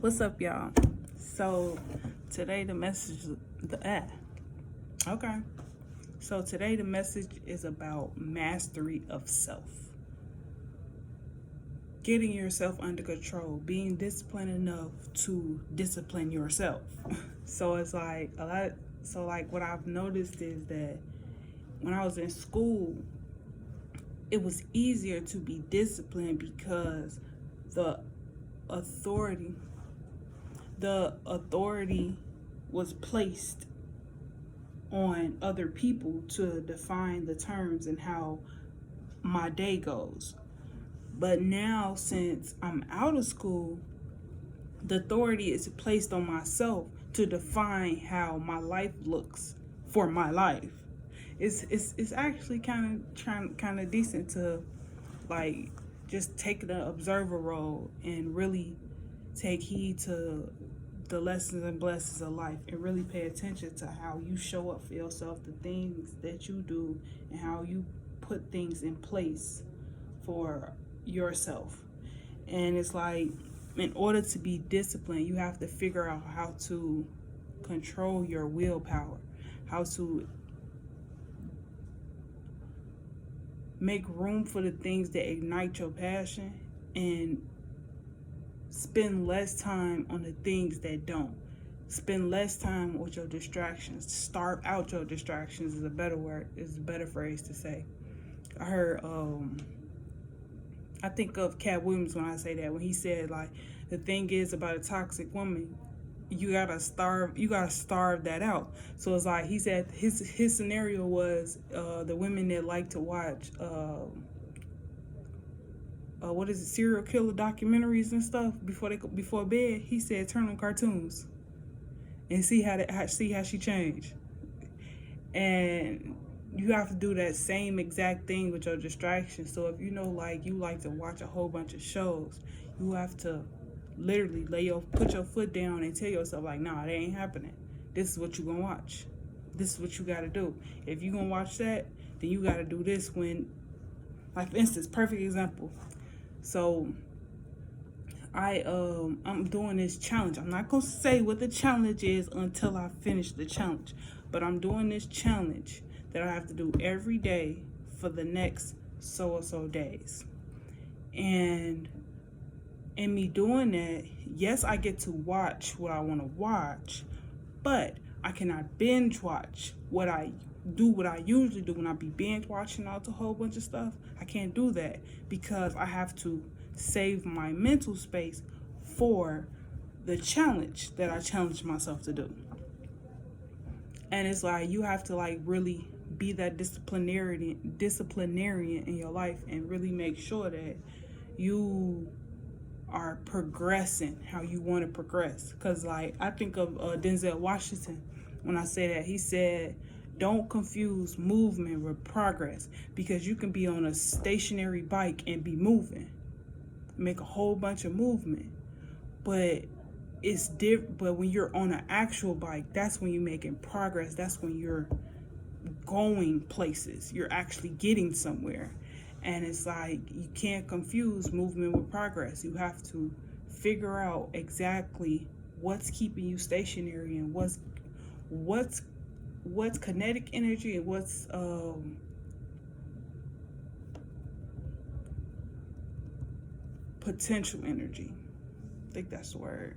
What's up, y'all? So today the message okay. So today the message is about mastery of self. Getting yourself under control, being disciplined enough to discipline yourself. So it's like a lot. So like what I've noticed is that when I was in school, it was easier to be disciplined because the authority was placed on other people to define the terms and how my day goes. But now, since I'm out of school, the authority is placed on myself to define how my life looks for my life. It's actually kind of decent to like just take the observer role and really take heed to the lessons and blessings of life and really pay attention to how you show up for yourself, the things that you do, and how you put things in place for yourself. And it's like, in order to be disciplined, you have to figure out how to control your willpower, how to make room for the things that ignite your passion, and spend less time on the things that don't. Spend less time with your distractions. Starve out your distractions is a better word, is a better phrase to say. I heard I think of Cat Williams when I say that, when he said like the thing is about a toxic woman, you gotta starve that out. So it's like he said his scenario was the women that like to watch serial killer documentaries and stuff before bed. He said turn on cartoons and see how she changed. And you have to do that same exact thing with your distractions. So if you know, like, you like to watch a whole bunch of shows, you have to literally put your foot down and tell yourself like, nah, that ain't happening. This is what you gonna watch. This is what you gotta do. If you gonna watch that, then you gotta do this when, like, for instance, perfect example. So I'm doing this challenge. I'm not gonna say what the challenge is until I finish the challenge, but I'm doing this challenge that I have to do every day for the next so and so days. And in me doing that, yes, I get to watch what I want to watch, but I cannot binge watch what I usually do when I be binge watching out a whole bunch of stuff. I can't do that because I have to save my mental space for the challenge that I challenged myself to do. And it's like you have to like really be that disciplinarian in your life and really make sure that you are progressing how you want to progress. Because like I think of Denzel Washington when I say that. He said, don't confuse movement with progress, because you can be on a stationary bike and be moving, make a whole bunch of movement, but it's different. But when you're on an actual bike, that's when you're making progress. That's when you're going places. You're actually getting somewhere. And it's like you can't confuse movement with progress. You have to figure out exactly what's keeping you stationary and what's kinetic energy and what's potential energy. I think that's the word.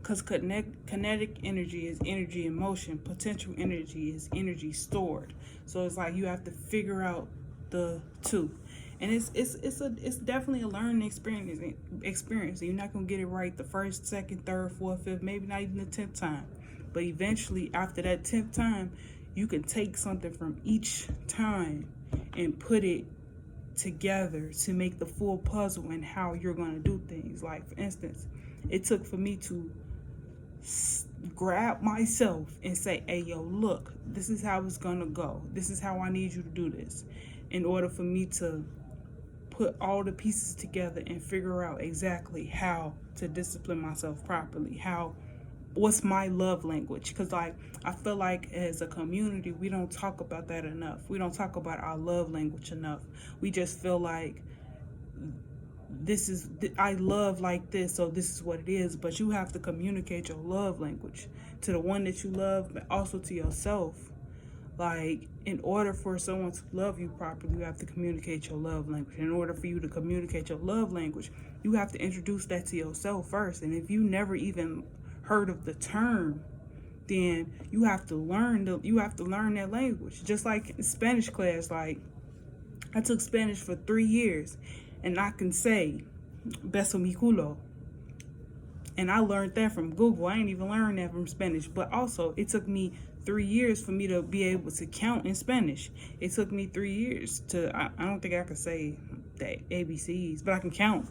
Because kinetic energy is energy in motion. Potential energy is energy stored. So it's like you have to figure out the two. And it's definitely a learning experience. You're not going to get it right the first, second, third, fourth, fifth, maybe not even the 10th time. But eventually, after that 10th time, you can take something from each time and put it together to make the full puzzle and how you're going to do things. Like, for instance, it took for me to grab myself and say, hey, yo, look, this is how it's going to go. This is how I need you to do this, in order for me to put all the pieces together and figure out exactly how to discipline myself properly, what's my love language. Because like I feel like as a community, we don't talk about that enough. We don't talk about our love language enough. We just feel like I love like this, so this is what it is. But you have to communicate your love language to the one that you love, but also to yourself. Like, in order for someone to love you properly, you have to communicate your love language. In order for you to communicate your love language, you have to introduce that to yourself first. And if you never even heard of the term, then you have to learn that language. Just like in Spanish class, like I took Spanish for 3 years, and I can say beso mi culo. And I learned that from Google. I ain't even learned that from Spanish. But also, it took me 3 years for me to be able to count in Spanish. It took me 3 years I don't think I could say the ABCs, but I can count.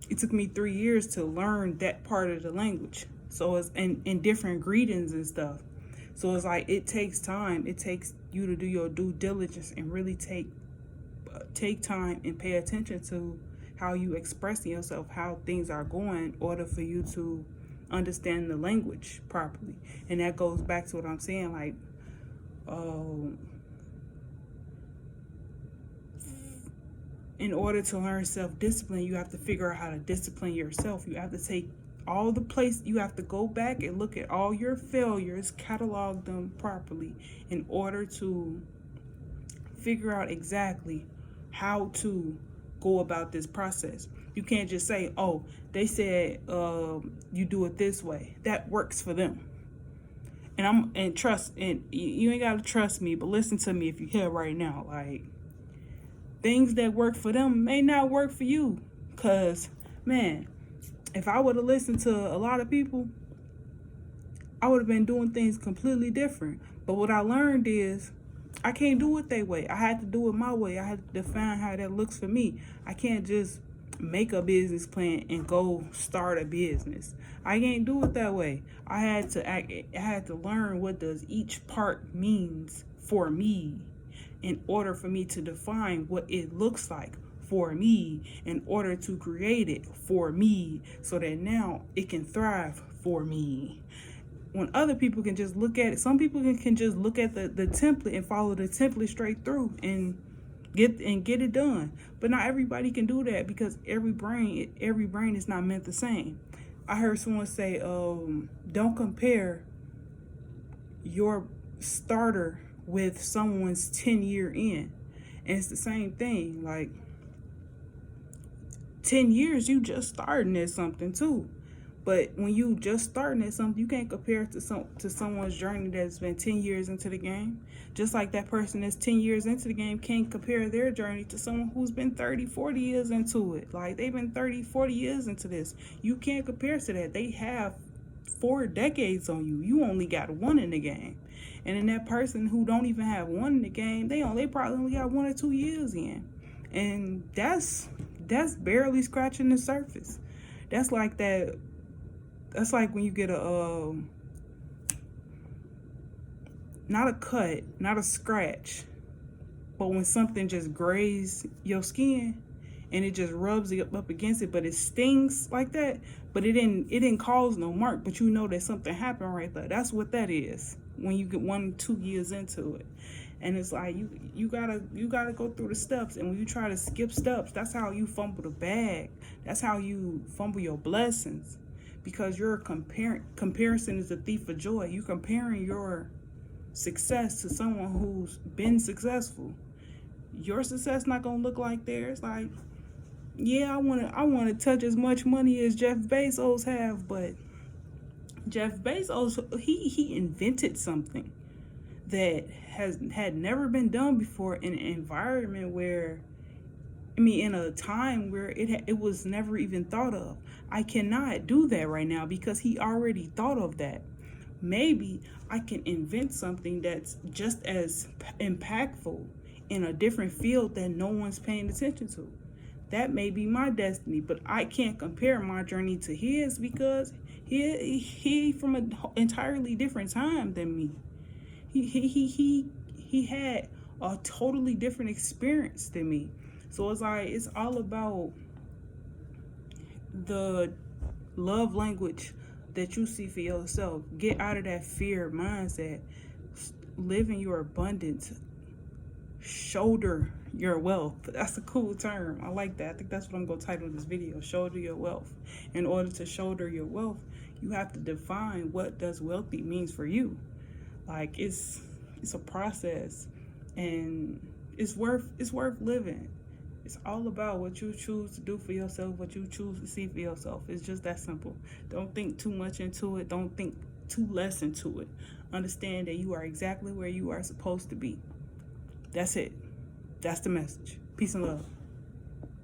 It took me 3 years to learn that part of the language. So it's in different greetings and stuff. So it's like, it takes time. It takes you to do your due diligence and really take time and pay attention to how you expressing yourself, how things are going, in order for you to understand the language properly. And that goes back to what I'm saying, like, in order to learn self-discipline, you have to figure out how to discipline yourself. You have to take you have to go back and look at all your failures, catalog them properly in order to figure out exactly how to go about this process. You can't just say, oh, they said you do it this way. That works for them. And trust, and you ain't gotta trust me, but listen to me if you hear right now. Like, things that work for them may not work for you. Cause, man, if I would have listened to a lot of people, I would have been doing things completely different. But what I learned is, I can't do it their way. I had to do it my way. I had to define how that looks for me. I can't just make a business plan and go start a business. I can't do it that way. I had to learn what does each part means for me in order for me to define what it looks like for me, in order to create it for me, so that now it can thrive for me. When other people can just look at it, some people can just look at the template and follow the template straight through and get it done. But not everybody can do that, because every brain is not meant the same. I heard someone say, don't compare your starter with someone's 10-year in. And it's the same thing. Like, 10 years, you just starting at something too. But when you just starting at something, you can't compare it to someone's journey that's been 10 years into the game. Just like that person that's 10 years into the game can't compare their journey to someone who's been 30, 40 years into it. Like, they've been 30, 40 years into this. You can't compare to that. They have 4 decades on you. You only got 1 in the game. And then that person who don't even have 1 in the game, they probably only got 1 or 2 years in. And that's barely scratching the surface. That's like when you get not a cut, not a scratch, but when something just grazes your skin and it just rubs up against it, but it stings like that, but it didn't cause no mark, but you know that something happened right there. That's what that is when you get 1, 2 years into it. And it's like, you gotta go through the steps. And when you try to skip steps, that's how you fumble the bag. That's how you fumble your blessings. Because you're comparison is the thief of joy. You're comparing your success to someone who's been successful. Your success not gonna look like theirs. Like, yeah, I wanna touch as much money as Jeff Bezos have, but Jeff Bezos, he invented something that had never been done before in an environment where, in a time where it was never even thought of. I cannot do that right now because he already thought of that. Maybe I can invent something that's just as impactful in a different field that no one's paying attention to. That may be my destiny, but I can't compare my journey to his because he from an entirely different time than me. He had a totally different experience than me. So it's like, it's all about the love language that you see for yourself. Get out of that fear mindset. Live in your abundance. shoulder your wealth. That's a cool term. I like that. I think that's what I'm going to title this video, shoulder your wealth. In order to shoulder your wealth, you have to define what does wealthy means for you. Like it's a process, and it's worth living. It's all about what you choose to do for yourself, what you choose to see for yourself. It's just that simple. Don't think too much into it. Don't think too less into it. Understand that you are exactly where you are supposed to be. That's it. That's the message. Peace and love.